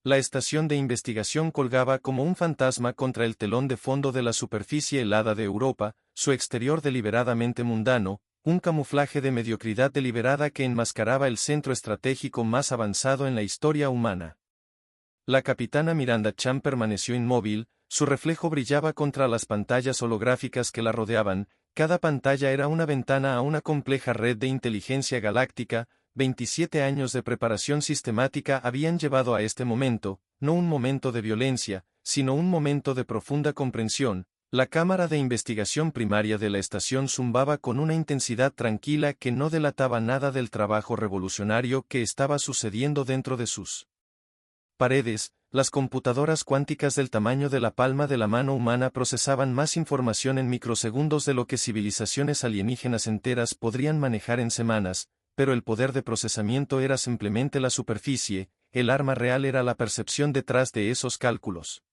La estación de investigación colgaba como un fantasma contra el telón de fondo de la superficie helada de Europa, su exterior deliberadamente mundano, un camuflaje de mediocridad deliberada que enmascaraba el centro estratégico más avanzado en la historia humana. La capitana Miranda Cham permaneció inmóvil, su reflejo brillaba contra las pantallas holográficas que la rodeaban, cada pantalla era una ventana a una compleja red de inteligencia galáctica. 27 años de preparación sistemática habían llevado a este momento, no un momento de violencia, sino un momento de profunda comprensión. La cámara de investigación primaria de la estación zumbaba con una intensidad tranquila que no delataba nada del trabajo revolucionario que estaba sucediendo dentro de sus paredes. Las computadoras cuánticas del tamaño de la palma de la mano humana procesaban más información en microsegundos de lo que civilizaciones alienígenas enteras podrían manejar en semanas, pero el poder de procesamiento era simplemente la superficie, el arma real era la percepción detrás de esos cálculos.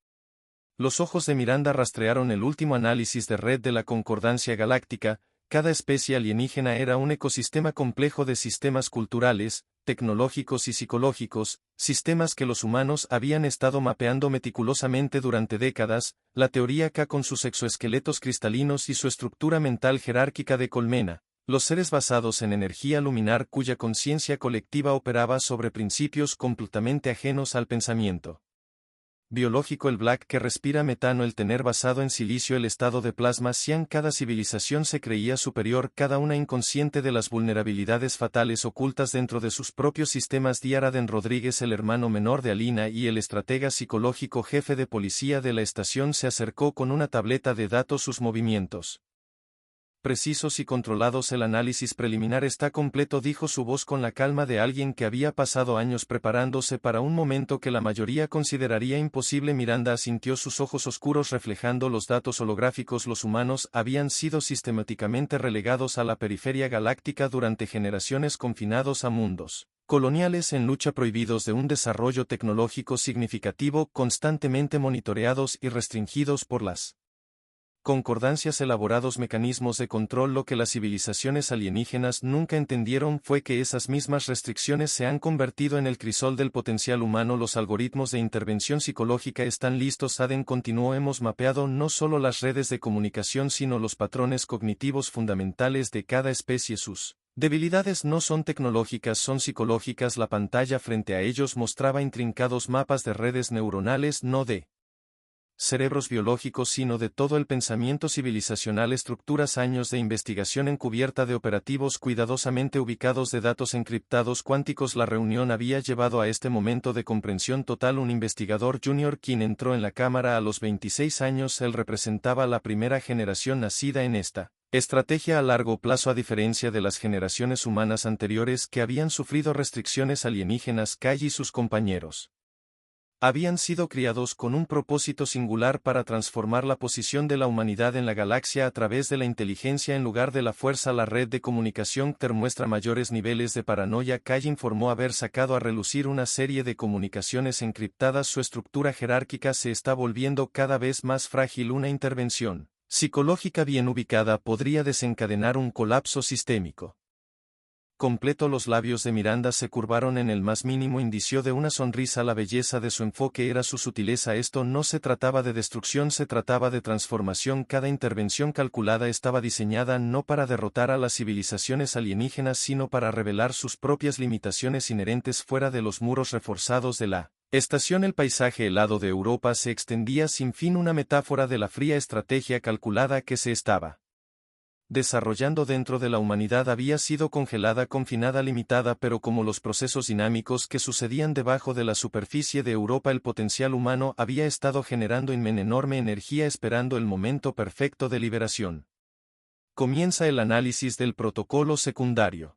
Los ojos de Miranda rastrearon el último análisis de red de la concordancia galáctica. Cada especie alienígena era un ecosistema complejo de sistemas culturales, tecnológicos y psicológicos, sistemas que los humanos habían estado mapeando meticulosamente durante décadas. La teoría K con sus exoesqueletos cristalinos y su estructura mental jerárquica de colmena, los seres basados en energía luminar cuya conciencia colectiva operaba sobre principios completamente ajenos al pensamiento biológico, el Black que respira metano, el tener basado en silicio, el estado de plasma cian. Cada civilización se creía superior, cada una inconsciente de las vulnerabilidades fatales ocultas dentro de sus propios sistemas. Diaraden Rodríguez, el hermano menor de Alina y el estratega psicológico jefe de policía de la estación, se acercó con una tableta de datos. Sus movimientos precisos y controlados. El análisis preliminar está completo, dijo su voz con la calma de alguien que había pasado años preparándose para un momento que la mayoría consideraría imposible. Miranda asintió, sus ojos oscuros reflejando los datos holográficos. Los humanos habían sido sistemáticamente relegados a la periferia galáctica durante generaciones, confinados a mundos coloniales en lucha, prohibidos de un desarrollo tecnológico significativo, constantemente monitoreados y restringidos por las concordancias, elaborados mecanismos de control. Lo que las civilizaciones alienígenas nunca entendieron fue que esas mismas restricciones se han convertido en el crisol del potencial humano. Los algoritmos de intervención psicológica están listos. Aden continuó, hemos mapeado no solo las redes de comunicación sino los patrones cognitivos fundamentales de cada especie. Sus debilidades no son tecnológicas, son psicológicas. La pantalla frente a ellos mostraba intrincados mapas de redes neuronales, no de cerebros biológicos sino de todo el pensamiento civilizacional, estructuras, años de investigación encubierta de operativos cuidadosamente ubicados de datos encriptados cuánticos. La reunión había llevado a este momento de comprensión total. Un investigador junior quien entró en la cámara a los 26 años, él representaba la primera generación nacida en esta estrategia a largo plazo, a diferencia de las generaciones humanas anteriores que habían sufrido restricciones alienígenas. Kay y sus compañeros habían sido criados con un propósito singular para transformar la posición de la humanidad en la galaxia a través de la inteligencia en lugar de la fuerza. La red de comunicación muestra mayores niveles de paranoia. Kay informó haber sacado a relucir una serie de comunicaciones encriptadas. Su estructura jerárquica se está volviendo cada vez más frágil. Una intervención psicológica bien ubicada podría desencadenar un colapso sistémico completo. Los labios de Miranda se curvaron en el más mínimo indicio de una sonrisa. La belleza de su enfoque era su sutileza. Esto no se trataba de destrucción, se trataba de transformación. Cada intervención calculada estaba diseñada no para derrotar a las civilizaciones alienígenas sino para revelar sus propias limitaciones inherentes fuera de los muros reforzados de la estación. El paisaje helado de Europa se extendía sin fin, una metáfora de la fría estrategia calculada que se estaba desarrollando dentro de la humanidad. Había sido congelada, confinada, limitada, pero como los procesos dinámicos que sucedían debajo de la superficie de Europa, el potencial humano había estado generando enorme energía esperando el momento perfecto de liberación. Comienza el análisis del protocolo secundario.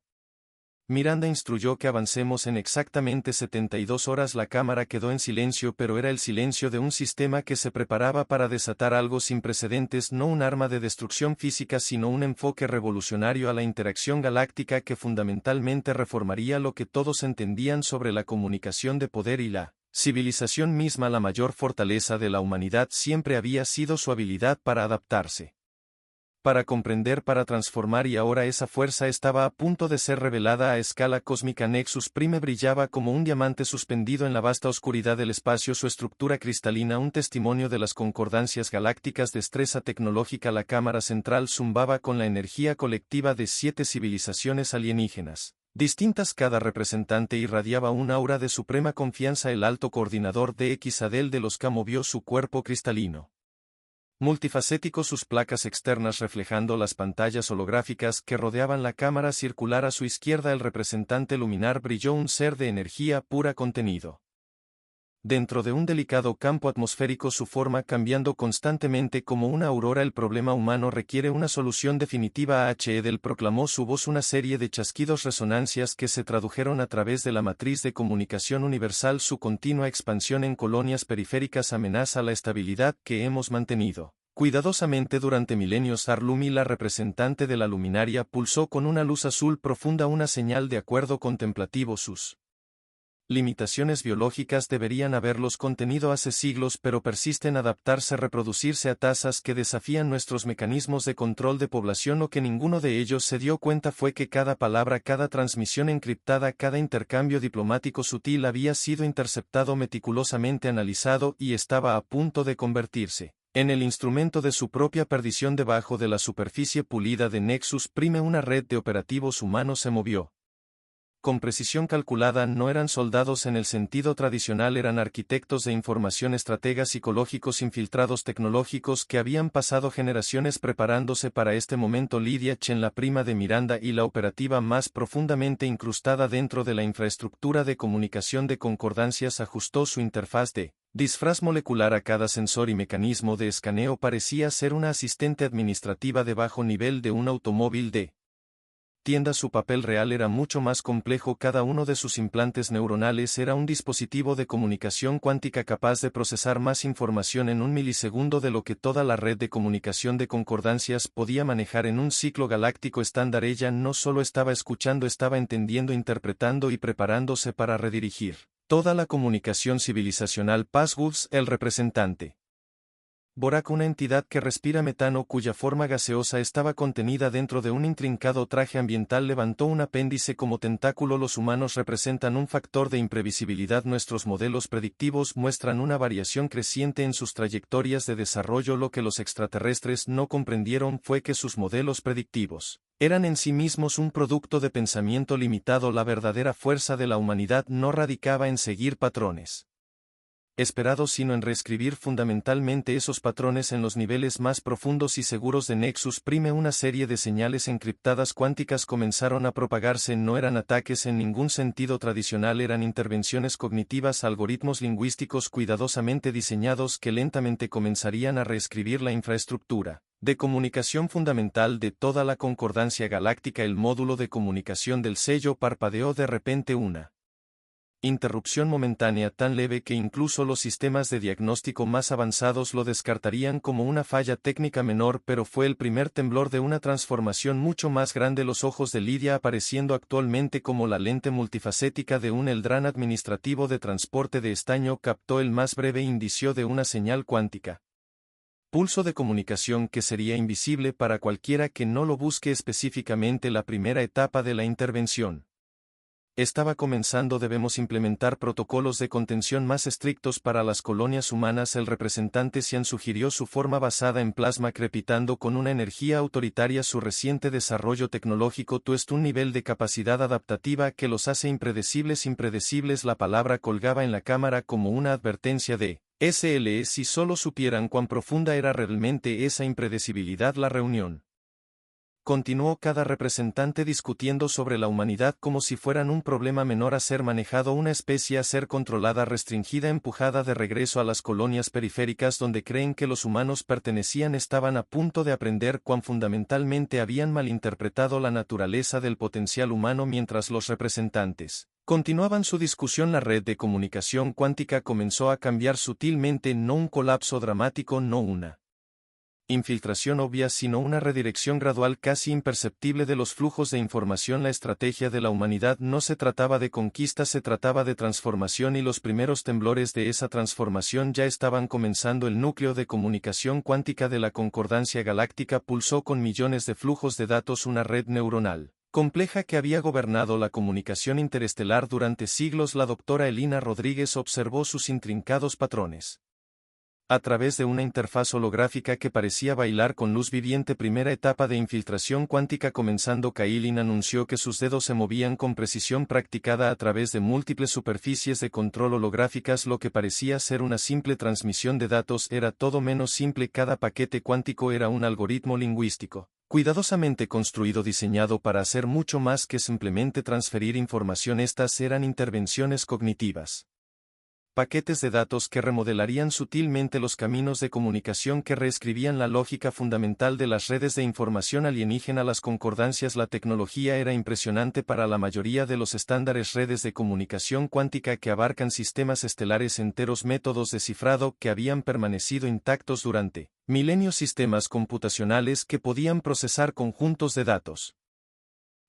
Miranda instruyó que avancemos en exactamente 72 horas. La cámara quedó en silencio, pero era el silencio de un sistema que se preparaba para desatar algo sin precedentes, no un arma de destrucción física sino un enfoque revolucionario a la interacción galáctica que fundamentalmente reformaría lo que todos entendían sobre la comunicación de poder y la civilización misma. La mayor fortaleza de la humanidad siempre había sido su habilidad para adaptarse. para comprender, para transformar, y ahora esa fuerza estaba a punto de ser revelada a escala cósmica. Nexus Prime brillaba como un diamante suspendido en la vasta oscuridad del espacio, su estructura cristalina un testimonio de las concordancias galácticas, destreza tecnológica. La cámara central zumbaba con la energía colectiva de 7 civilizaciones alienígenas distintas, cada representante irradiaba un aura de suprema confianza. El alto coordinador de Xadel de los K movió su cuerpo cristalino multifacético, sus placas externas reflejando las pantallas holográficas que rodeaban la cámara circular. A su izquierda el representante luminar brilló, un ser de energía pura contenido dentro de un delicado campo atmosférico, su forma cambiando constantemente como una aurora. El problema humano requiere una solución definitiva. Hedel proclamó, su voz una serie de chasquidos, resonancias que se tradujeron a través de la matriz de comunicación universal. Su continua expansión en colonias periféricas amenaza la estabilidad que hemos mantenido cuidadosamente durante milenios. Arlumi, la representante de la luminaria, pulsó con una luz azul profunda una señal de acuerdo contemplativo. Sus limitaciones biológicas deberían haberlos contenido hace siglos, pero persisten adaptarse, reproducirse a tasas que desafían nuestros mecanismos de control de población. Lo que ninguno de ellos se dio cuenta fue que cada palabra, cada transmisión encriptada, cada intercambio diplomático sutil había sido interceptado, meticulosamente analizado, y estaba a punto de convertirse en el instrumento de su propia perdición. Debajo de la superficie pulida de Nexus Prime, una red de operativos humanos se movió con precisión calculada. No eran soldados en el sentido tradicional, eran arquitectos de información, estrategas psicológicos, infiltrados tecnológicos que habían pasado generaciones preparándose para este momento. Lydia Chen, la prima de Miranda y la operativa más profundamente incrustada dentro de la infraestructura de comunicación de Concordancias, ajustó su interfaz de disfraz molecular a cada sensor y mecanismo de escaneo. Parecía ser una asistente administrativa de bajo nivel de un automóvil de tienda. Su papel real era mucho más complejo. Cada uno de sus implantes neuronales era un dispositivo de comunicación cuántica capaz de procesar más información en un milisegundo de lo que toda la red de comunicación de Concordancias podía manejar en un ciclo galáctico estándar. Ella no solo estaba escuchando, estaba entendiendo, interpretando y preparándose para redirigir toda la comunicación civilizacional. Passwoods, el representante Borak, una entidad que respira metano cuya forma gaseosa estaba contenida dentro de un intrincado traje ambiental, levantó un apéndice como tentáculo. Los humanos representan un factor de imprevisibilidad. Nuestros modelos predictivos muestran una variación creciente en sus trayectorias de desarrollo. Lo que los extraterrestres no comprendieron fue que sus modelos predictivos eran en sí mismos un producto de pensamiento limitado. La verdadera fuerza de la humanidad no radicaba en seguir patrones esperados, sino en reescribir fundamentalmente esos patrones en los niveles más profundos y seguros de Nexus Prime. Una serie de señales encriptadas cuánticas comenzaron a propagarse. No eran ataques en ningún sentido tradicional, eran intervenciones cognitivas, algoritmos lingüísticos cuidadosamente diseñados que lentamente comenzarían a reescribir la infraestructura de comunicación fundamental de toda la concordancia galáctica. El módulo de comunicación del sello parpadeó de repente, una interrupción momentánea tan leve que incluso los sistemas de diagnóstico más avanzados lo descartarían como una falla técnica menor, pero fue el primer temblor de una transformación mucho más grande. Los ojos de Lydia, apareciendo actualmente como la lente multifacética de un Eldran administrativo de transporte de estaño, captó el más breve indicio de una señal cuántica. Pulso de comunicación que sería invisible para cualquiera que no lo busque específicamente. La primera etapa de la intervención estaba comenzando. Debemos implementar protocolos de contención más estrictos para las colonias humanas. El representante Xian sugirió, su forma basada en plasma crepitando con una energía autoritaria. Su reciente desarrollo tecnológico tuvo un nivel de capacidad adaptativa que los hace impredecibles. La palabra colgaba en la cámara como una advertencia de SLE. Si solo supieran cuán profunda era realmente esa impredecibilidad. La reunión continuó, cada representante discutiendo sobre la humanidad como si fueran un problema menor a ser manejado, una especie a ser controlada, restringida, empujada de regreso a las colonias periféricas donde creen que los humanos pertenecían. Estaban a punto de aprender cuán fundamentalmente habían malinterpretado la naturaleza del potencial humano. Mientras los representantes continuaban su discusión, la red de comunicación cuántica comenzó a cambiar sutilmente. No un colapso dramático, no una infiltración obvia sino una redirección gradual casi imperceptible de los flujos de información. La estrategia de la humanidad no se trataba de conquista, se trataba de transformación, y los primeros temblores de esa transformación ya estaban comenzando. El núcleo de comunicación cuántica de la concordancia galáctica pulsó con millones de flujos de datos, una red neuronal compleja que había gobernado la comunicación interestelar durante siglos. La doctora Elina Rodríguez observó sus intrincados patrones a través de una interfaz holográfica que parecía bailar con luz viviente. Primera etapa de infiltración cuántica comenzando. Kailin anunció que sus dedos se movían con precisión practicada a través de múltiples superficies de control holográficas. Lo que parecía ser una simple transmisión de datos era todo menos simple. Cada paquete cuántico era un algoritmo lingüístico, cuidadosamente construido, diseñado para hacer mucho más que simplemente transferir información. Estas eran intervenciones cognitivas, paquetes de datos que remodelarían sutilmente los caminos de comunicación, que reescribían la lógica fundamental de las redes de información alienígena. Las concordancias. La tecnología era impresionante para la mayoría de los estándares. Redes de comunicación cuántica que abarcan sistemas estelares enteros, métodos de cifrado que habían permanecido intactos durante milenios, sistemas computacionales que podían procesar conjuntos de datos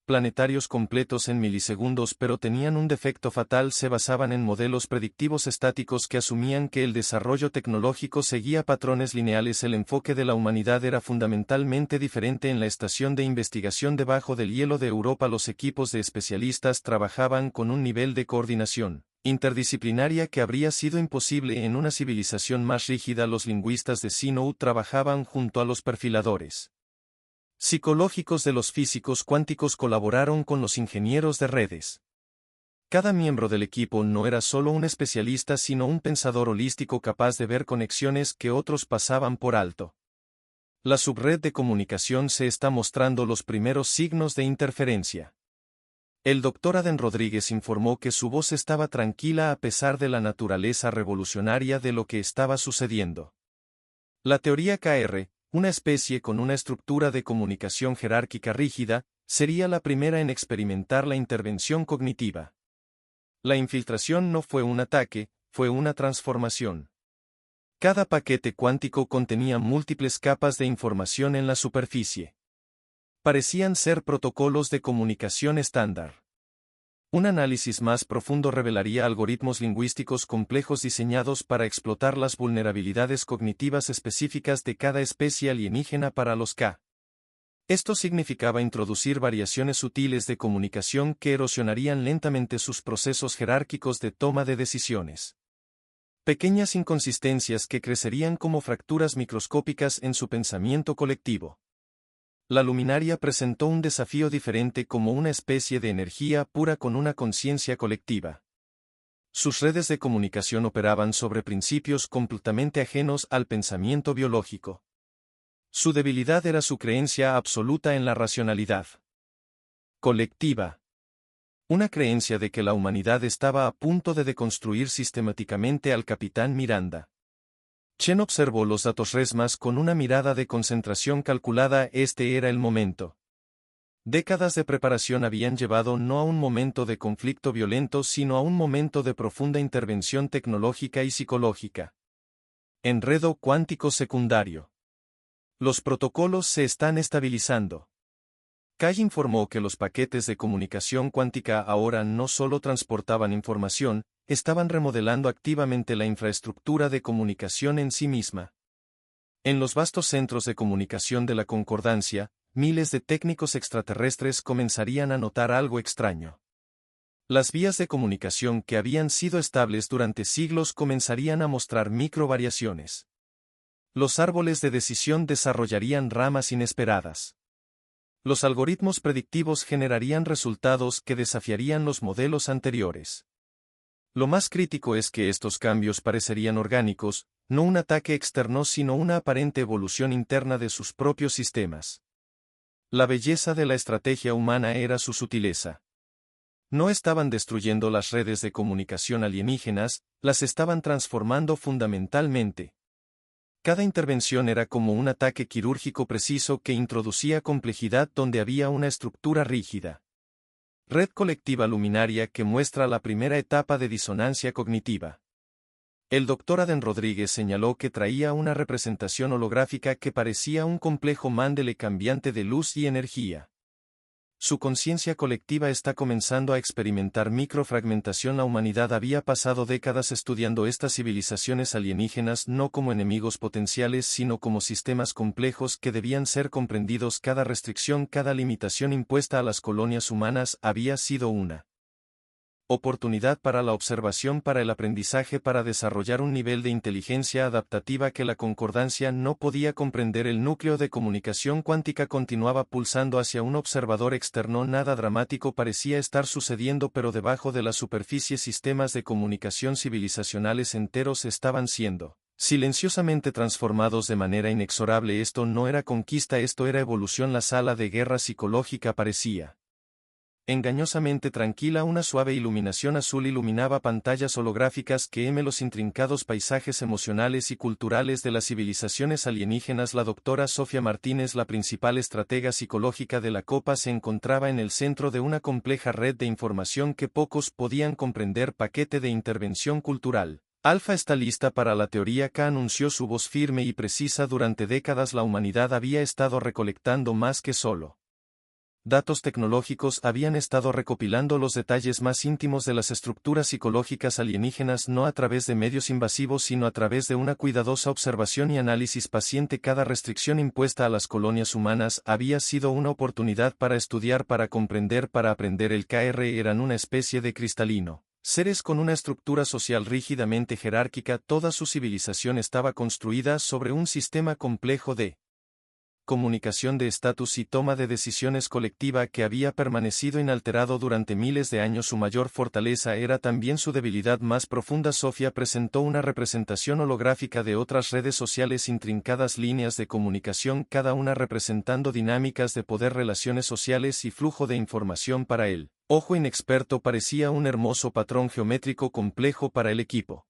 planetarios completos en milisegundos, pero tenían un defecto fatal: se basaban en modelos predictivos estáticos que asumían que el desarrollo tecnológico seguía patrones lineales. El enfoque de la humanidad era fundamentalmente diferente. En la estación de investigación debajo del hielo de Europa, los equipos de especialistas trabajaban con un nivel de coordinación interdisciplinaria que habría sido imposible en una civilización más rígida. Los lingüistas de Sinnoh trabajaban junto a los perfiladores psicológicos de los físicos cuánticos, colaboraron con los ingenieros de redes. Cada miembro del equipo no era solo un especialista, sino un pensador holístico capaz de ver conexiones que otros pasaban por alto. La subred de comunicación se está mostrando los primeros signos de interferencia. El Dr. Aden Rodríguez informó que su voz estaba tranquila a pesar de la naturaleza revolucionaria de lo que estaba sucediendo. La teoría KR, una especie con una estructura de comunicación jerárquica rígida, sería la primera en experimentar la intervención cognitiva. La infiltración no fue un ataque, fue una transformación. Cada paquete cuántico contenía múltiples capas de información en la superficie. Parecían ser protocolos de comunicación estándar. Un análisis más profundo revelaría algoritmos lingüísticos complejos diseñados para explotar las vulnerabilidades cognitivas específicas de cada especie alienígena. Para los K, esto significaba introducir variaciones sutiles de comunicación que erosionarían lentamente sus procesos jerárquicos de toma de decisiones. Pequeñas inconsistencias que crecerían como fracturas microscópicas en su pensamiento colectivo. La luminaria presentó un desafío diferente, como una especie de energía pura con una conciencia colectiva. Sus redes de comunicación operaban sobre principios completamente ajenos al pensamiento biológico. Su debilidad era su creencia absoluta en la racionalidad colectiva. Una creencia de que la humanidad estaba a punto de deconstruir sistemáticamente al capitán Miranda. Chen observó los datos resmas con una mirada de concentración calculada. Este era el momento. Décadas de preparación habían llevado no a un momento de conflicto violento, sino a un momento de profunda intervención tecnológica y psicológica. Enredo cuántico secundario. Los protocolos se están estabilizando. Kai informó que los paquetes de comunicación cuántica ahora no solo transportaban información, estaban remodelando activamente la infraestructura de comunicación en sí misma. En los vastos centros de comunicación de la concordancia, miles de técnicos extraterrestres comenzarían a notar algo extraño. Las vías de comunicación que habían sido estables durante siglos comenzarían a mostrar microvariaciones. Los árboles de decisión desarrollarían ramas inesperadas. Los algoritmos predictivos generarían resultados que desafiarían los modelos anteriores. Lo más crítico es que estos cambios parecerían orgánicos, no un ataque externo sino una aparente evolución interna de sus propios sistemas. La belleza de la estrategia humana era su sutileza. No estaban destruyendo las redes de comunicación alienígenas, las estaban transformando fundamentalmente. Cada intervención era como un ataque quirúrgico preciso que introducía complejidad donde había una estructura rígida. Red colectiva luminaria que muestra la primera etapa de disonancia cognitiva. El Dr. Aden Rodríguez señaló que traía una representación holográfica que parecía un complejo mándele cambiante de luz y energía. Su conciencia colectiva está comenzando a experimentar microfragmentación. La humanidad había pasado décadas estudiando estas civilizaciones alienígenas no como enemigos potenciales sino como sistemas complejos que debían ser comprendidos. Cada restricción, cada limitación impuesta a las colonias humanas había sido una oportunidad para la observación, para el aprendizaje, para desarrollar un nivel de inteligencia adaptativa que la concordancia no podía comprender. El núcleo de comunicación cuántica continuaba pulsando hacia un observador externo. Nada dramático parecía estar sucediendo, pero debajo de la superficie sistemas de comunicación civilizacionales enteros estaban siendo silenciosamente transformados de manera inexorable. Esto no era conquista, esto era evolución. La sala de guerra psicológica parecía engañosamente tranquila. Una suave iluminación azul iluminaba pantallas holográficas que los intrincados paisajes emocionales y culturales de las civilizaciones alienígenas. La doctora Sofía Martínez, la principal estratega psicológica de la Copa, se encontraba en el centro de una compleja red de información que pocos podían comprender. Paquete de intervención cultural. Alfa está lista para la teoría K, anunció su voz firme y precisa. Durante décadas la humanidad había estado recolectando más que solo datos tecnológicos, habían estado recopilando los detalles más íntimos de las estructuras psicológicas alienígenas, no a través de medios invasivos sino a través de una cuidadosa observación y análisis paciente. Cada restricción impuesta a las colonias humanas había sido una oportunidad para estudiar, para comprender, para aprender. El KR eran una especie de cristalino seres con una estructura social rígidamente jerárquica. Toda su civilización estaba construida sobre un sistema complejo de comunicación de estatus y toma de decisiones colectiva que había permanecido inalterado durante miles de años. Su mayor fortaleza era también su debilidad más profunda. Sofía presentó una representación holográfica de otras redes sociales, intrincadas líneas de comunicación, cada una representando dinámicas de poder, relaciones sociales y flujo de información. Para él, ojo inexperto, parecía un hermoso patrón geométrico complejo. Para el equipo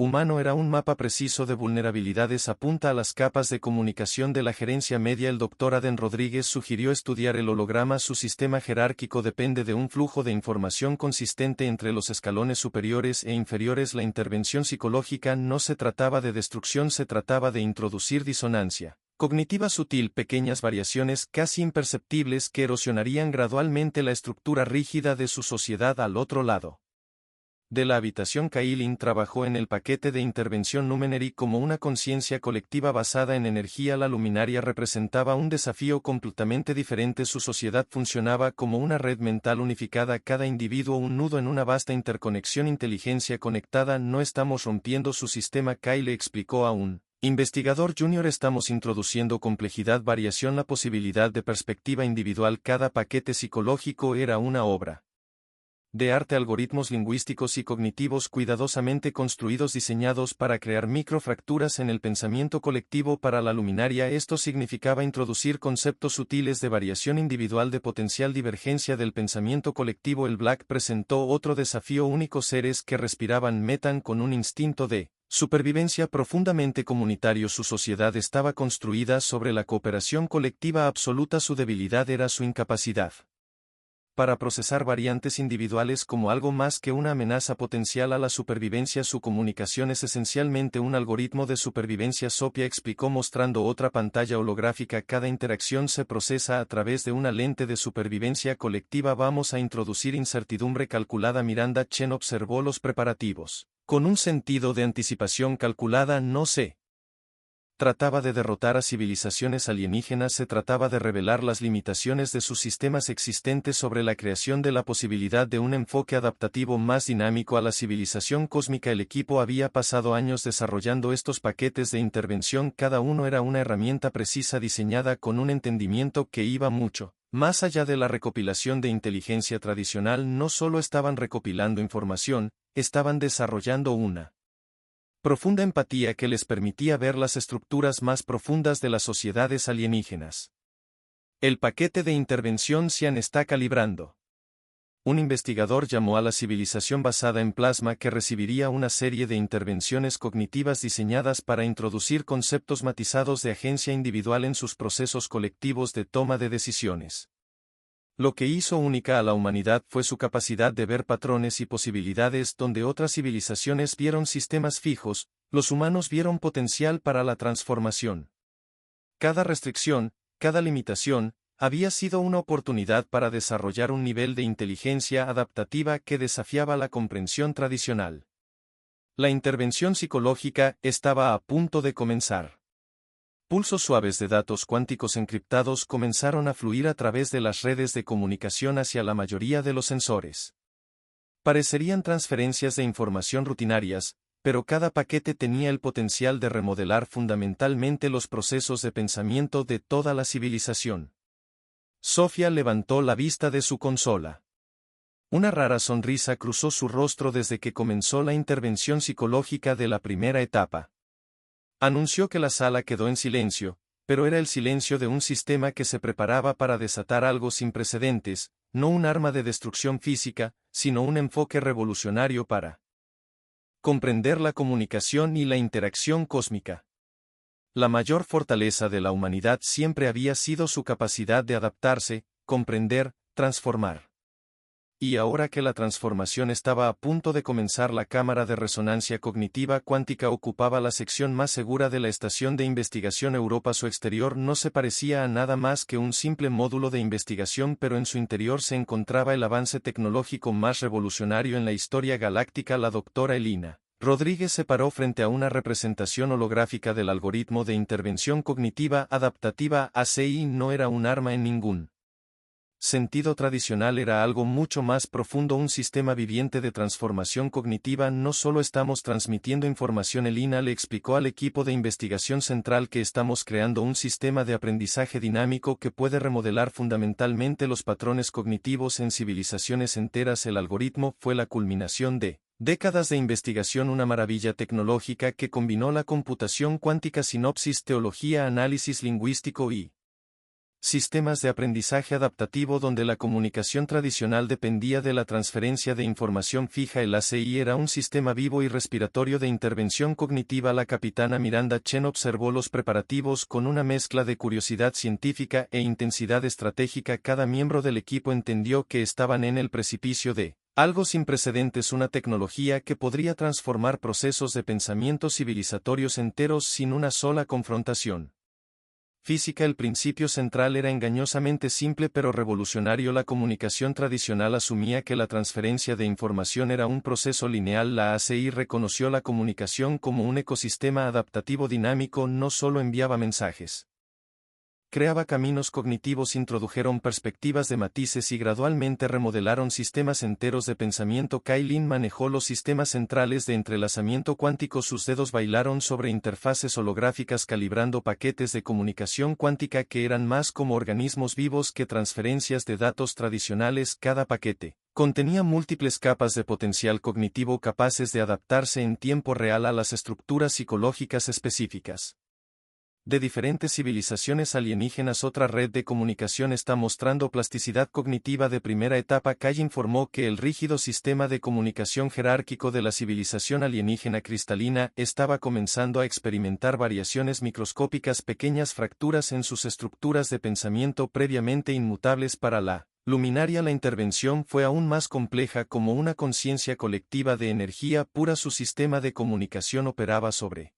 humano era un mapa preciso de vulnerabilidades. Apunta a las capas de comunicación de la gerencia media. El Dr. Aden Rodríguez sugirió estudiar el holograma. Su sistema jerárquico depende de un flujo de información consistente entre los escalones superiores e inferiores. La intervención psicológica no se trataba de destrucción, se trataba de introducir disonancia cognitiva sutil, pequeñas variaciones casi imperceptibles que erosionarían gradualmente la estructura rígida de su sociedad. Al otro lado de la habitación, Kailin trabajó en el paquete de intervención Numeneri como una conciencia colectiva basada en energía. La luminaria representaba un desafío completamente diferente. Su sociedad funcionaba como una red mental unificada, cada individuo un nudo en una vasta interconexión. Inteligencia conectada. No estamos rompiendo su sistema, Kai le explicó a un investigador junior. Estamos introduciendo complejidad, variación, la posibilidad de perspectiva individual. Cada paquete psicológico era una obra de arte, algoritmos lingüísticos y cognitivos cuidadosamente construidos, diseñados para crear microfracturas en el pensamiento colectivo. Para la luminaria esto significaba introducir conceptos sutiles de variación individual, de potencial divergencia del pensamiento colectivo. El Black presentó otro desafío único: seres que respiraban metan con un instinto de supervivencia profundamente comunitario. Su sociedad estaba construida sobre la cooperación colectiva absoluta. Su debilidad era su incapacidad para procesar variantes individuales como algo más que una amenaza potencial a la supervivencia. Su comunicación es esencialmente un algoritmo de supervivencia, Sofía explicó mostrando otra pantalla holográfica. Cada interacción se procesa a través de una lente de supervivencia colectiva. Vamos a introducir incertidumbre calculada. Miranda Chen observó los preparativos con un sentido de anticipación calculada. No se trataba de derrotar a civilizaciones alienígenas, se trataba de revelar las limitaciones de sus sistemas existentes sobre la creación de la posibilidad de un enfoque adaptativo más dinámico a la civilización cósmica. El equipo había pasado años desarrollando estos paquetes de intervención, cada uno era una herramienta precisa diseñada con un entendimiento que iba mucho más allá de la recopilación de inteligencia tradicional. No solo estaban recopilando información, estaban desarrollando una profunda empatía que les permitía ver las estructuras más profundas de las sociedades alienígenas. El paquete de intervención Xian está calibrando. Un investigador llamó a la civilización basada en plasma que recibiría una serie de intervenciones cognitivas diseñadas para introducir conceptos matizados de agencia individual en sus procesos colectivos de toma de decisiones. Lo que hizo única a la humanidad fue su capacidad de ver patrones y posibilidades donde otras civilizaciones vieron sistemas fijos, los humanos vieron potencial para la transformación. Cada restricción, cada limitación, había sido una oportunidad para desarrollar un nivel de inteligencia adaptativa que desafiaba la comprensión tradicional. La intervención psicológica estaba a punto de comenzar. Pulsos suaves de datos cuánticos encriptados comenzaron a fluir a través de las redes de comunicación hacia la mayoría de los sensores. Parecerían transferencias de información rutinarias, pero cada paquete tenía el potencial de remodelar fundamentalmente los procesos de pensamiento de toda la civilización. Sofía levantó la vista de su consola. Una rara sonrisa cruzó su rostro desde que comenzó la intervención psicológica de la primera etapa. Anunció que la sala quedó en silencio, pero era el silencio de un sistema que se preparaba para desatar algo sin precedentes, no un arma de destrucción física, sino un enfoque revolucionario para comprender la comunicación y la interacción cósmica. La mayor fortaleza de la humanidad siempre había sido su capacidad de adaptarse, comprender, transformar. Y ahora que la transformación estaba a punto de comenzar, la cámara de resonancia cognitiva cuántica ocupaba la sección más segura de la estación de investigación Europa. Su exterior no se parecía a nada más que un simple módulo de investigación, pero en su interior se encontraba el avance tecnológico más revolucionario en la historia galáctica. La doctora Elina Rodríguez se paró frente a una representación holográfica del algoritmo de intervención cognitiva adaptativa ACI. No era un arma en ningún sentido tradicional, era algo mucho más profundo, un sistema viviente de transformación cognitiva. No solo estamos transmitiendo información, Elina le explicó al equipo de investigación central, que estamos creando un sistema de aprendizaje dinámico que puede remodelar fundamentalmente los patrones cognitivos en civilizaciones enteras. El algoritmo fue la culminación de décadas de investigación, una maravilla tecnológica que combinó la computación cuántica, sinopsis, teología, análisis lingüístico y sistemas de aprendizaje adaptativo donde la comunicación tradicional dependía de la transferencia de información fija. El ACI era un sistema vivo y respiratorio de intervención cognitiva. La capitana Miranda Chen observó los preparativos con una mezcla de curiosidad científica e intensidad estratégica. Cada miembro del equipo entendió que estaban en el precipicio de algo sin precedentes, una tecnología que podría transformar procesos de pensamiento civilizatorios enteros sin una sola confrontación física. El principio central era engañosamente simple pero revolucionario. La comunicación tradicional asumía que la transferencia de información era un proceso lineal. La ACI reconoció la comunicación como un ecosistema adaptativo dinámico. No solo enviaba mensajes, creaba caminos cognitivos, introdujeron perspectivas de matices y gradualmente remodelaron sistemas enteros de pensamiento. Kailin manejó los sistemas centrales de entrelazamiento cuántico. Sus dedos bailaron sobre interfaces holográficas, calibrando paquetes de comunicación cuántica que eran más como organismos vivos que transferencias de datos tradicionales. Cada paquete contenía múltiples capas de potencial cognitivo capaces de adaptarse en tiempo real a las estructuras psicológicas específicas de diferentes civilizaciones alienígenas. Otra red de comunicación está mostrando plasticidad cognitiva de primera etapa. Kay informó que el rígido sistema de comunicación jerárquico de la civilización alienígena cristalina estaba comenzando a experimentar variaciones microscópicas, pequeñas fracturas en sus estructuras de pensamiento previamente inmutables. Para la luminaria, la intervención fue aún más compleja. Como una conciencia colectiva de energía pura, su sistema de comunicación operaba sobre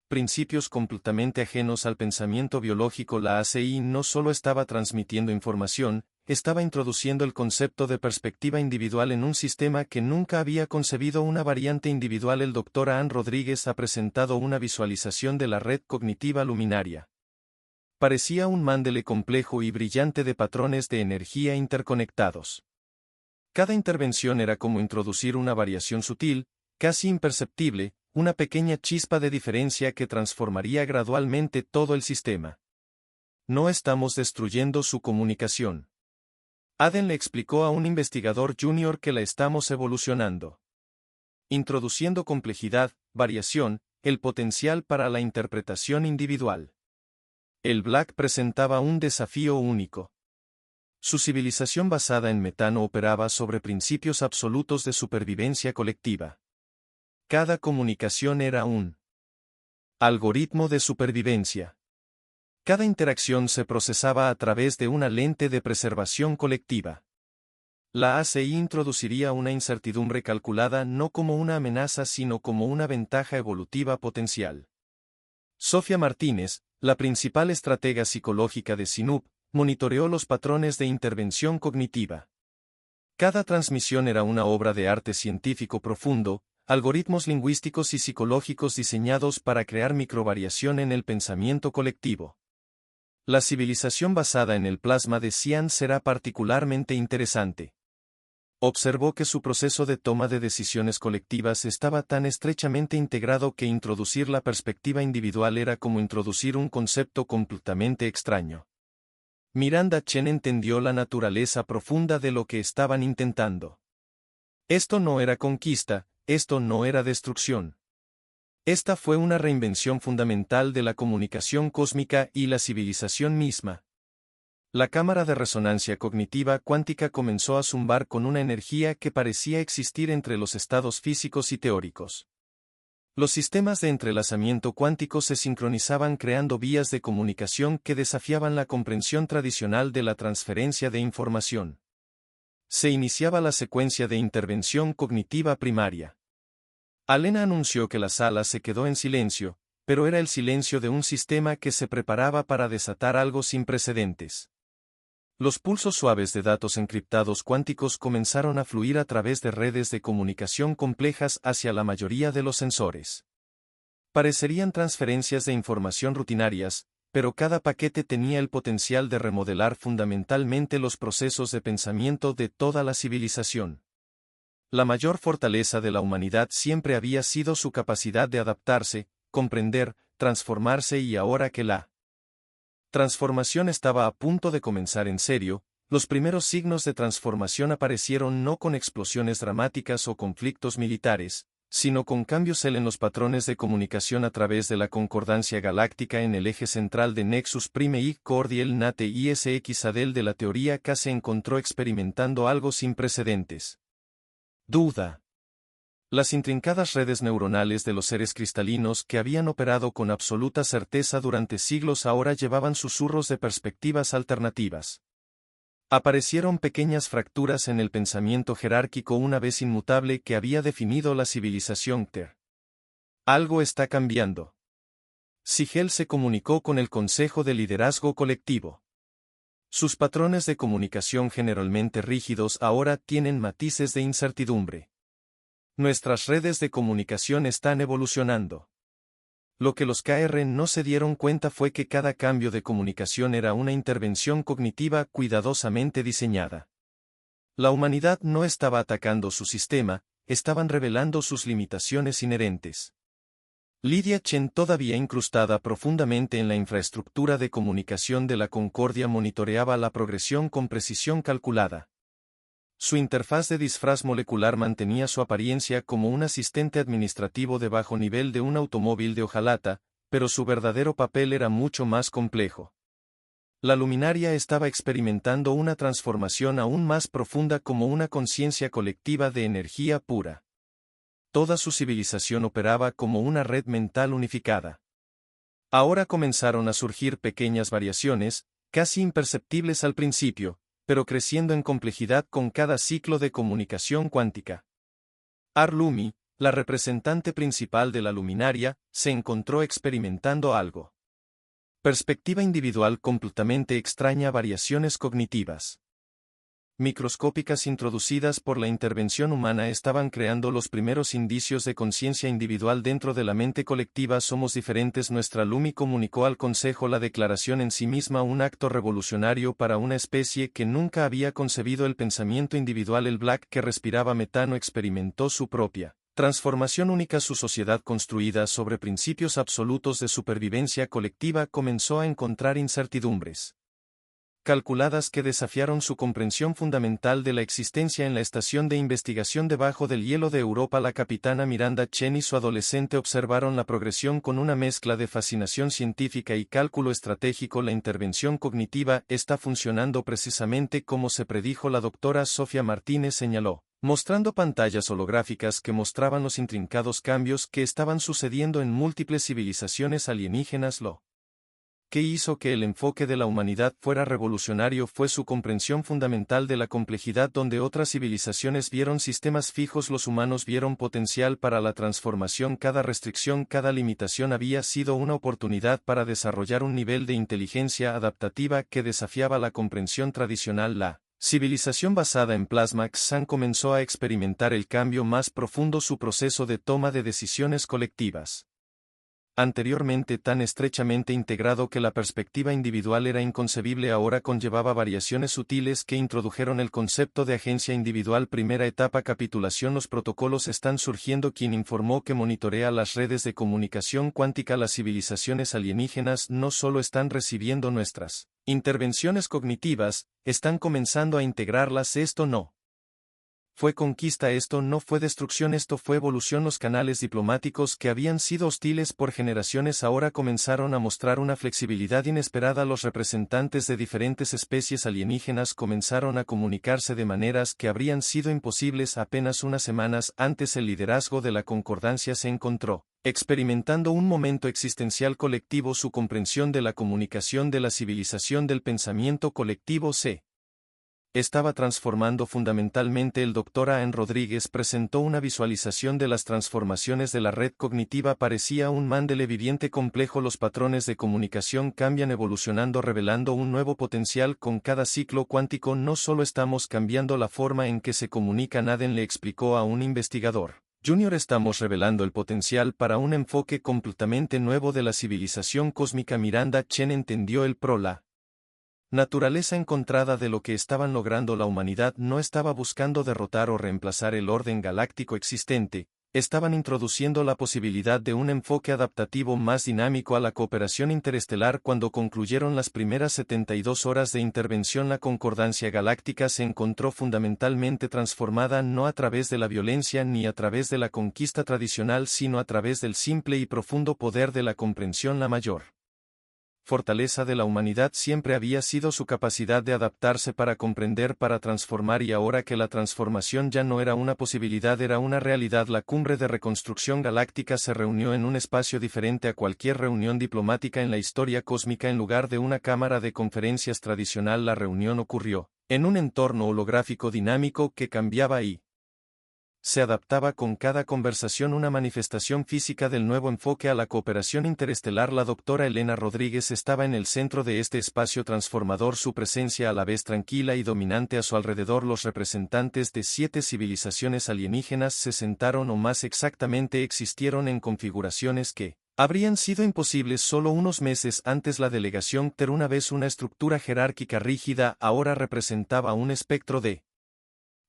principios completamente ajenos al pensamiento biológico. La ACI no solo estaba transmitiendo información, estaba introduciendo el concepto de perspectiva individual en un sistema que nunca había concebido una variante individual. El Dr. Ann Rodríguez ha presentado una visualización de la red cognitiva luminaria. Parecía un mandele complejo y brillante de patrones de energía interconectados. Cada intervención era como introducir una variación sutil, casi imperceptible, una pequeña chispa de diferencia que transformaría gradualmente todo el sistema. No estamos destruyendo su comunicación. Aden le explicó a un investigador junior que la estamos evolucionando, introduciendo complejidad, variación, el potencial para la interpretación individual. El Black presentaba un desafío único. Su civilización basada en metano operaba sobre principios absolutos de supervivencia colectiva. Cada comunicación era un algoritmo de supervivencia. Cada interacción se procesaba a través de una lente de preservación colectiva. La ACI introduciría una incertidumbre calculada no como una amenaza sino como una ventaja evolutiva potencial. Sofía Martínez, la principal estratega psicológica de Sinup, monitoreó los patrones de intervención cognitiva. Cada transmisión era una obra de arte científico profundo, algoritmos lingüísticos y psicológicos diseñados para crear microvariación en el pensamiento colectivo. La civilización basada en el plasma de Cian será particularmente interesante. Observó que su proceso de toma de decisiones colectivas estaba tan estrechamente integrado que introducir la perspectiva individual era como introducir un concepto completamente extraño. Miranda Chen entendió la naturaleza profunda de lo que estaban intentando. Esto no era conquista, esto no era destrucción. Esta fue una reinvención fundamental de la comunicación cósmica y la civilización misma. La cámara de resonancia cognitiva cuántica comenzó a zumbar con una energía que parecía existir entre los estados físicos y teóricos. Los sistemas de entrelazamiento cuántico se sincronizaban creando vías de comunicación que desafiaban la comprensión tradicional de la transferencia de información. Se iniciaba la secuencia de intervención cognitiva primaria. Alena anunció que la sala se quedó en silencio, pero era el silencio de un sistema que se preparaba para desatar algo sin precedentes. Los pulsos suaves de datos encriptados cuánticos comenzaron a fluir a través de redes de comunicación complejas hacia la mayoría de los sensores. Parecerían transferencias de información rutinarias, pero cada paquete tenía el potencial de remodelar fundamentalmente los procesos de pensamiento de toda la civilización. La mayor fortaleza de la humanidad siempre había sido su capacidad de adaptarse, comprender, transformarse y ahora que la transformación estaba a punto de comenzar en serio, los primeros signos de transformación aparecieron no con explosiones dramáticas o conflictos militares, sino con cambios en los patrones de comunicación a través de la concordancia galáctica en el eje central de Nexus Prime y Cordial Nate ISX Adel de la teoría K se encontró experimentando algo sin precedentes. Duda. Las intrincadas redes neuronales de los seres cristalinos que habían operado con absoluta certeza durante siglos ahora llevaban susurros de perspectivas alternativas. Aparecieron pequeñas fracturas en el pensamiento jerárquico una vez inmutable que había definido la civilización Ter. Algo está cambiando. Sigel se comunicó con el Consejo de Liderazgo Colectivo. Sus patrones de comunicación generalmente rígidos ahora tienen matices de incertidumbre. Nuestras redes de comunicación están evolucionando. Lo que los KR no se dieron cuenta fue que cada cambio de comunicación era una intervención cognitiva cuidadosamente diseñada. La humanidad no estaba atacando su sistema, estaban revelando sus limitaciones inherentes. Lydia Chen, todavía incrustada profundamente en la infraestructura de comunicación de la Concordia, monitoreaba la progresión con precisión calculada. Su interfaz de disfraz molecular mantenía su apariencia como un asistente administrativo de bajo nivel de un automóvil de hojalata, pero su verdadero papel era mucho más complejo. La luminaria estaba experimentando una transformación aún más profunda como una conciencia colectiva de energía pura. Toda su civilización operaba como una red mental unificada. Ahora comenzaron a surgir pequeñas variaciones, casi imperceptibles al principio, pero creciendo en complejidad con cada ciclo de comunicación cuántica. Arlumi, la representante principal de la luminaria, se encontró experimentando algo. Perspectiva individual completamente extraña, variaciones cognitivas microscópicas introducidas por la intervención humana estaban creando los primeros indicios de conciencia individual dentro de la mente colectiva. Somos diferentes. Nuestra Lumi comunicó al Consejo la declaración, en sí misma un acto revolucionario para una especie que nunca había concebido el pensamiento individual. El Black, que respiraba metano, experimentó su propia transformación única. Su sociedad, construida sobre principios absolutos de supervivencia colectiva, comenzó a encontrar incertidumbres calculadas que desafiaron su comprensión fundamental de la existencia. En la estación de investigación debajo del hielo de Europa, la capitana Miranda Chen y su adolescente observaron la progresión con una mezcla de fascinación científica y cálculo estratégico. La intervención cognitiva está funcionando precisamente como se predijo, la doctora Sofía Martínez señaló, mostrando pantallas holográficas que mostraban los intrincados cambios que estaban sucediendo en múltiples civilizaciones alienígenas. Lo que hizo que el enfoque de la humanidad fuera revolucionario fue su comprensión fundamental de la complejidad. Donde otras civilizaciones vieron sistemas fijos, los humanos vieron potencial para la transformación. Cada restricción, cada limitación había sido una oportunidad para desarrollar un nivel de inteligencia adaptativa que desafiaba la comprensión tradicional. La civilización basada en Plasma Xan comenzó a experimentar el cambio más profundo, su proceso de toma de decisiones colectivas. Anteriormente tan estrechamente integrado que la perspectiva individual era inconcebible, ahora conllevaba variaciones sutiles que introdujeron el concepto de agencia individual. Primera etapa: capitulación. Los protocolos están surgiendo. Quien informó que monitorea las redes de comunicación cuántica. Las civilizaciones alienígenas no solo están recibiendo nuestras intervenciones cognitivas, están comenzando a integrarlas. Esto no fue conquista, esto no fue destrucción, esto fue evolución. Los canales diplomáticos que habían sido hostiles por generaciones ahora comenzaron a mostrar una flexibilidad inesperada. Los representantes de diferentes especies alienígenas comenzaron a comunicarse de maneras que habrían sido imposibles apenas unas semanas antes. El liderazgo de la concordancia se encontró experimentando un momento existencial colectivo. Su comprensión de la comunicación de la civilización del pensamiento colectivo se estaba transformando fundamentalmente. El Dr. Aen Rodríguez presentó una visualización de las transformaciones de la red cognitiva. Parecía un mandele viviente complejo. Los patrones de comunicación cambian, evolucionando, revelando un nuevo potencial con cada ciclo cuántico. No solo estamos cambiando la forma en que se comunica, Aden le explicó a un investigador junior, estamos revelando el potencial para un enfoque completamente nuevo de la civilización cósmica. Miranda Chen entendió el la naturaleza encontrada de lo que estaban logrando. La humanidad no estaba buscando derrotar o reemplazar el orden galáctico existente, estaban introduciendo la posibilidad de un enfoque adaptativo más dinámico a la cooperación interestelar. Cuando concluyeron las primeras 72 horas de intervención, la concordancia galáctica se encontró fundamentalmente transformada, no a través de la violencia ni a través de la conquista tradicional, sino a través del simple y profundo poder de la comprensión. La mayor fortaleza de la humanidad siempre había sido su capacidad de adaptarse para comprender, para transformar, y ahora que la transformación ya no era una posibilidad, era una realidad. La cumbre de reconstrucción galáctica se reunió en un espacio diferente a cualquier reunión diplomática en la historia cósmica. En lugar de una cámara de conferencias tradicional, la reunión ocurrió en un entorno holográfico dinámico que cambiaba y se adaptaba con cada conversación, una manifestación física del nuevo enfoque a la cooperación interestelar. La doctora Elena Rodríguez estaba en el centro de este espacio transformador, su presencia a la vez tranquila y dominante a su alrededor. Los representantes de 7 civilizaciones alienígenas se sentaron, o más exactamente existieron en configuraciones que habrían sido imposibles solo unos meses antes. La delegación, una vez una estructura jerárquica rígida, ahora representaba un espectro de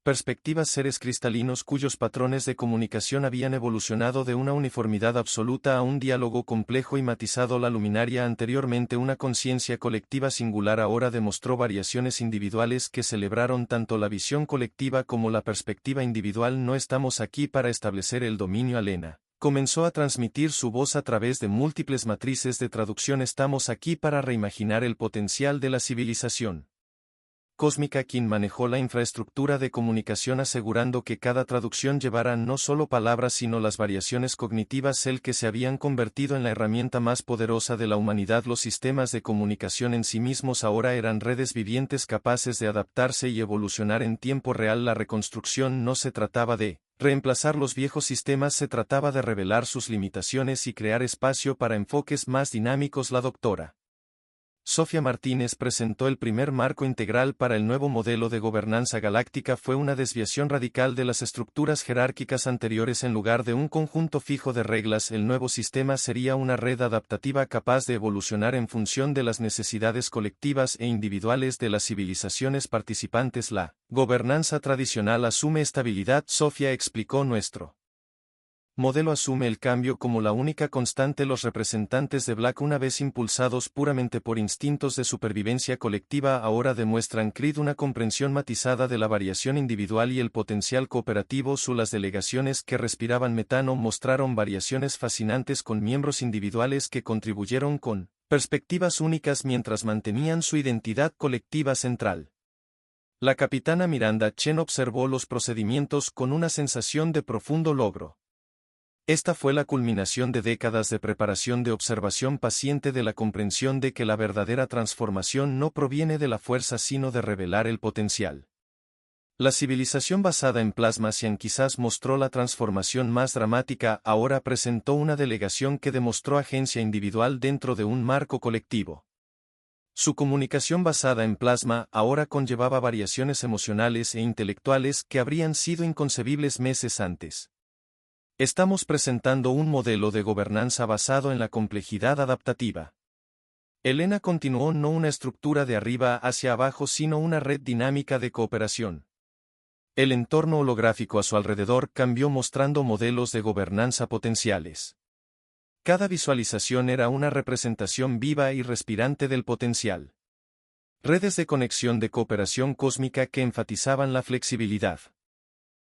perspectivas, seres cristalinos cuyos patrones de comunicación habían evolucionado de una uniformidad absoluta a un diálogo complejo y matizado. La luminaria, anteriormente una conciencia colectiva singular, ahora demostró variaciones individuales que celebraron tanto la visión colectiva como la perspectiva individual. No estamos aquí para establecer el dominio. Elena comenzó a transmitir su voz a través de múltiples matrices de traducción. Estamos aquí para reimaginar el potencial de la civilización cósmica. Quien manejó la infraestructura de comunicación asegurando que cada traducción llevara no solo palabras sino las variaciones cognitivas, el que se habían convertido en la herramienta más poderosa de la humanidad. Los sistemas de comunicación en sí mismos ahora eran redes vivientes capaces de adaptarse y evolucionar en tiempo real. La reconstrucción no se trataba de reemplazar los viejos sistemas, se trataba de revelar sus limitaciones y crear espacio para enfoques más dinámicos. La doctora Sofía Martínez presentó el primer marco integral para el nuevo modelo de gobernanza galáctica. Fue una desviación radical de las estructuras jerárquicas anteriores. En lugar de un conjunto fijo de reglas, el nuevo sistema sería una red adaptativa capaz de evolucionar en función de las necesidades colectivas e individuales de las civilizaciones participantes. La gobernanza tradicional asume estabilidad. Sofía explicó: nuestro modelo asume el cambio como la única constante. Los representantes de Black, una vez impulsados puramente por instintos de supervivencia colectiva, ahora demuestran una comprensión matizada de la variación individual y el potencial cooperativo. Las delegaciones que respiraban metano mostraron variaciones fascinantes con miembros individuales que contribuyeron con perspectivas únicas mientras mantenían su identidad colectiva central. La capitana Miranda Chen observó los procedimientos con una sensación de profundo logro. Esta fue la culminación de décadas de preparación de observación paciente de la comprensión de que la verdadera transformación no proviene de la fuerza sino de revelar el potencial. La civilización basada en plasma Xi'an quizás mostró la transformación más dramática, ahora presentó una delegación que demostró agencia individual dentro de un marco colectivo. Su comunicación basada en plasma ahora conllevaba variaciones emocionales e intelectuales que habrían sido inconcebibles meses antes. Estamos presentando un modelo de gobernanza basado en la complejidad adaptativa. Elena continuó, no una estructura de arriba hacia abajo sino una red dinámica de cooperación. El entorno holográfico a su alrededor cambió mostrando modelos de gobernanza potenciales. Cada visualización era una representación viva y respirante del potencial. Redes de conexión de cooperación cósmica que enfatizaban la flexibilidad,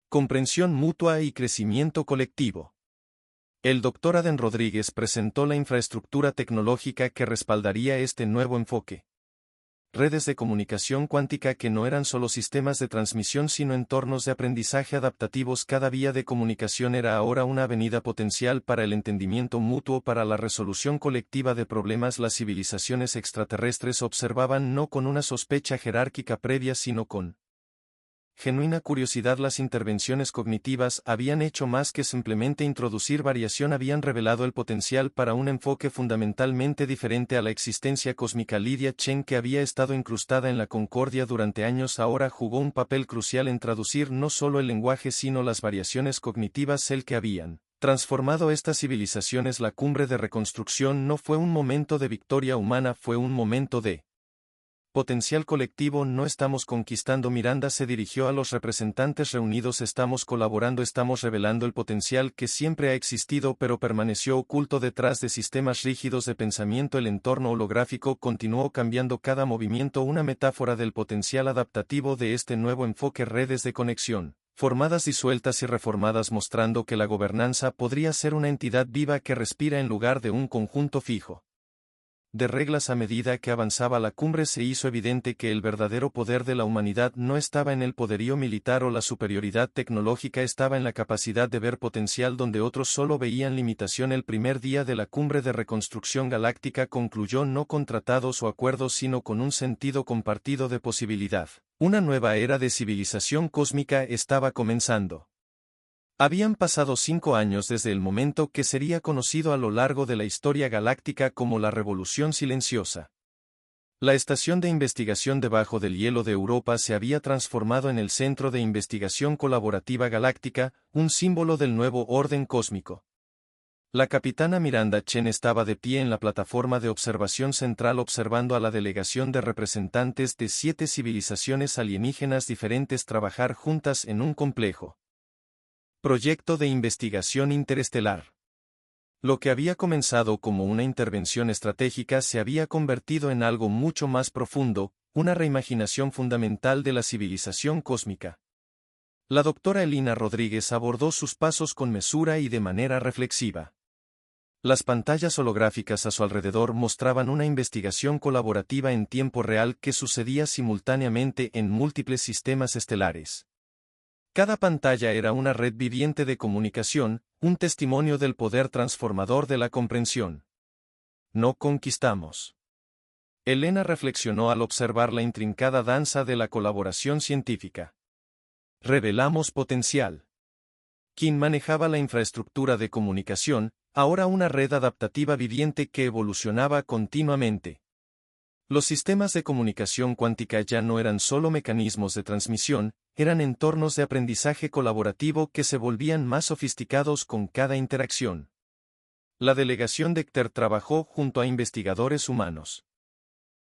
comprensión mutua y crecimiento colectivo. El Dr. Aden Rodríguez presentó la infraestructura tecnológica que respaldaría este nuevo enfoque. Redes de comunicación cuántica que no eran solo sistemas de transmisión sino entornos de aprendizaje adaptativos. Cada vía de comunicación era ahora una avenida potencial para el entendimiento mutuo, para la resolución colectiva de problemas. Las civilizaciones extraterrestres observaban no con una sospecha jerárquica previa sino con genuina curiosidad. Las intervenciones cognitivas habían hecho más que simplemente introducir variación, habían revelado el potencial para un enfoque fundamentalmente diferente a la existencia cósmica. Lydia Chen, que había estado incrustada en la concordia durante años, ahora jugó un papel crucial en traducir no solo el lenguaje sino las variaciones cognitivas. El que habían transformado estas civilizaciones. La cumbre de reconstrucción no fue un momento de victoria humana, fue un momento de potencial colectivo. No estamos conquistando. Miranda se dirigió a los representantes reunidos. Estamos colaborando, estamos revelando el potencial que siempre ha existido pero permaneció oculto detrás de sistemas rígidos de pensamiento. El entorno holográfico continuó cambiando, cada movimiento una metáfora del potencial adaptativo de este nuevo enfoque. Redes de conexión, formadas, disueltas y reformadas, mostrando que la gobernanza podría ser una entidad viva que respira en lugar de un conjunto fijo de reglas. A medida que avanzaba la cumbre se hizo evidente que el verdadero poder de la humanidad no estaba en el poderío militar o la superioridad tecnológica, estaba en la capacidad de ver potencial donde otros solo veían limitación. El primer día de la cumbre de reconstrucción galáctica concluyó no con tratados o acuerdos sino con un sentido compartido de posibilidad. Una nueva era de civilización cósmica estaba comenzando. Habían pasado 5 años desde el momento que sería conocido a lo largo de la historia galáctica como la Revolución Silenciosa. La estación de investigación debajo del hielo de Europa se había transformado en el Centro de Investigación Colaborativa Galáctica, un símbolo del nuevo orden cósmico. La capitana Miranda Chen estaba de pie en la plataforma de observación central observando a la delegación de representantes de 7 civilizaciones alienígenas diferentes trabajar juntas en un complejo proyecto de investigación interestelar. Lo que había comenzado como una intervención estratégica se había convertido en algo mucho más profundo, una reimaginación fundamental de la civilización cósmica. La doctora Elena Rodríguez abordó sus pasos con mesura y de manera reflexiva. Las pantallas holográficas a su alrededor mostraban una investigación colaborativa en tiempo real que sucedía simultáneamente en múltiples sistemas estelares. Cada pantalla era una red viviente de comunicación, un testimonio del poder transformador de la comprensión. No conquistamos. Elena reflexionó al observar la intrincada danza de la colaboración científica. Revelamos potencial. Quien manejaba la infraestructura de comunicación, ahora una red adaptativa viviente que evolucionaba continuamente. Los sistemas de comunicación cuántica ya no eran solo mecanismos de transmisión, eran entornos de aprendizaje colaborativo que se volvían más sofisticados con cada interacción. La delegación de CTER trabajó junto a investigadores humanos.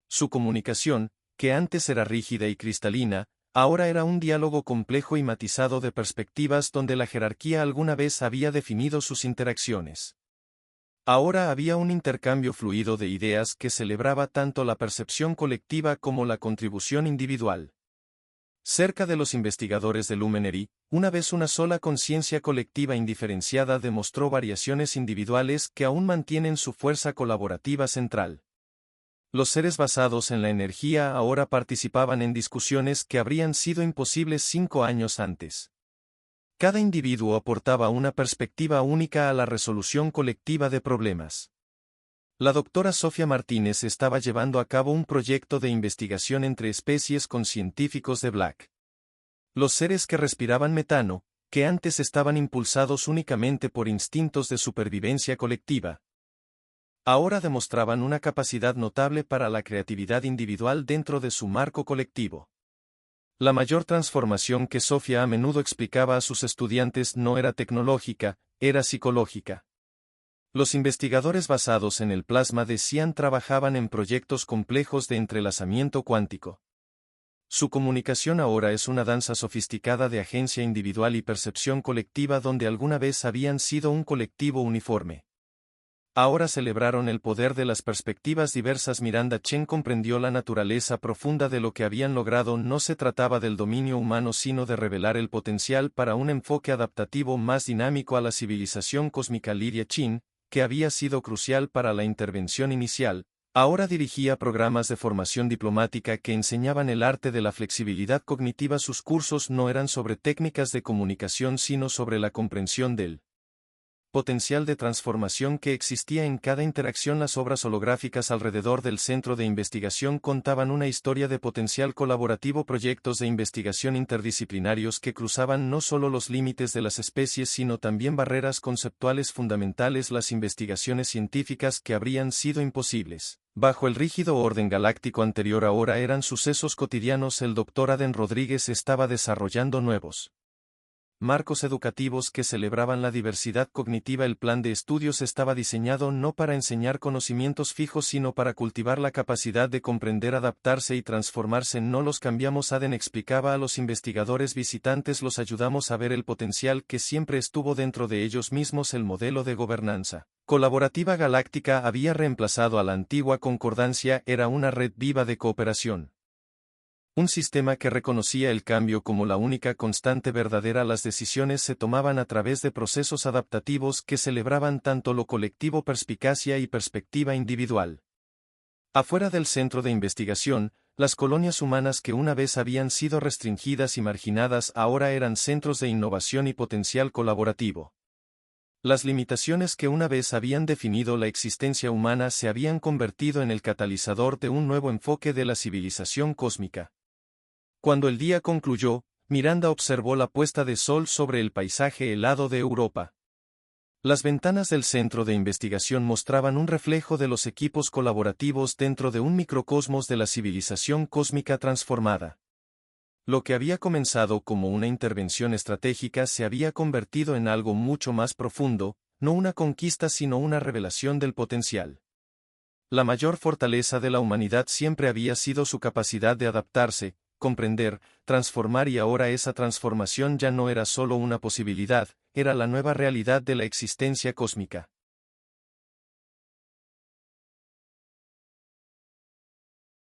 Su comunicación, que antes era rígida y cristalina, ahora era un diálogo complejo y matizado de perspectivas donde la jerarquía alguna vez había definido sus interacciones. Ahora había un intercambio fluido de ideas que celebraba tanto la percepción colectiva como la contribución individual. Cerca de los investigadores de Luminary, una vez una sola conciencia colectiva indiferenciada demostró variaciones individuales que aún mantienen su fuerza colaborativa central. Los seres basados en la energía ahora participaban en discusiones que habrían sido imposibles 5 años antes. Cada individuo aportaba una perspectiva única a la resolución colectiva de problemas. La doctora Sofía Martínez estaba llevando a cabo un proyecto de investigación entre especies con científicos de Black. Los seres que respiraban metano, que antes estaban impulsados únicamente por instintos de supervivencia colectiva, ahora demostraban una capacidad notable para la creatividad individual dentro de su marco colectivo. La mayor transformación que Sofía a menudo explicaba a sus estudiantes no era tecnológica, era psicológica. Los investigadores basados en el plasma de Cian trabajaban en proyectos complejos de entrelazamiento cuántico. Su comunicación ahora es una danza sofisticada de agencia individual y percepción colectiva donde alguna vez habían sido un colectivo uniforme. Ahora celebraron el poder de las perspectivas diversas. Miranda Chen comprendió la naturaleza profunda de lo que habían logrado. No se trataba del dominio humano sino de revelar el potencial para un enfoque adaptativo más dinámico a la civilización cósmica. Lidia Chin, que había sido crucial para la intervención inicial, ahora dirigía programas de formación diplomática que enseñaban el arte de la flexibilidad cognitiva. Sus cursos no eran sobre técnicas de comunicación sino sobre la comprensión del potencial de transformación que existía en cada interacción. Las obras holográficas alrededor del centro de investigación contaban una historia de potencial colaborativo, proyectos de investigación interdisciplinarios que cruzaban no solo los límites de las especies sino también barreras conceptuales fundamentales. Las investigaciones científicas que habrían sido imposibles bajo el rígido orden galáctico anterior ahora eran sucesos cotidianos. El Dr. Aden Rodríguez estaba desarrollando nuevos marcos educativos que celebraban la diversidad cognitiva. El plan de estudios estaba diseñado no para enseñar conocimientos fijos sino para cultivar la capacidad de comprender, adaptarse y transformarse. No los cambiamos, Aden explicaba a los investigadores visitantes, los ayudamos a ver el potencial que siempre estuvo dentro de ellos mismos. El modelo de gobernanza colaborativa galáctica había reemplazado a la antigua concordancia, era una red viva de cooperación. Un sistema que reconocía el cambio como la única constante verdadera. Las decisiones se tomaban a través de procesos adaptativos que celebraban tanto lo colectivo, perspicacia y perspectiva individual. Afuera del centro de investigación, las colonias humanas que una vez habían sido restringidas y marginadas ahora eran centros de innovación y potencial colaborativo. Las limitaciones que una vez habían definido la existencia humana se habían convertido en el catalizador de un nuevo enfoque de la civilización cósmica. Cuando el día concluyó, Miranda observó la puesta de sol sobre el paisaje helado de Europa. Las ventanas del centro de investigación mostraban un reflejo de los equipos colaborativos dentro de un microcosmos de la civilización cósmica transformada. Lo que había comenzado como una intervención estratégica se había convertido en algo mucho más profundo, no una conquista sino una revelación del potencial. La mayor fortaleza de la humanidad siempre había sido su capacidad de adaptarse, comprender, transformar, y ahora esa transformación ya no era solo una posibilidad, era la nueva realidad de la existencia cósmica.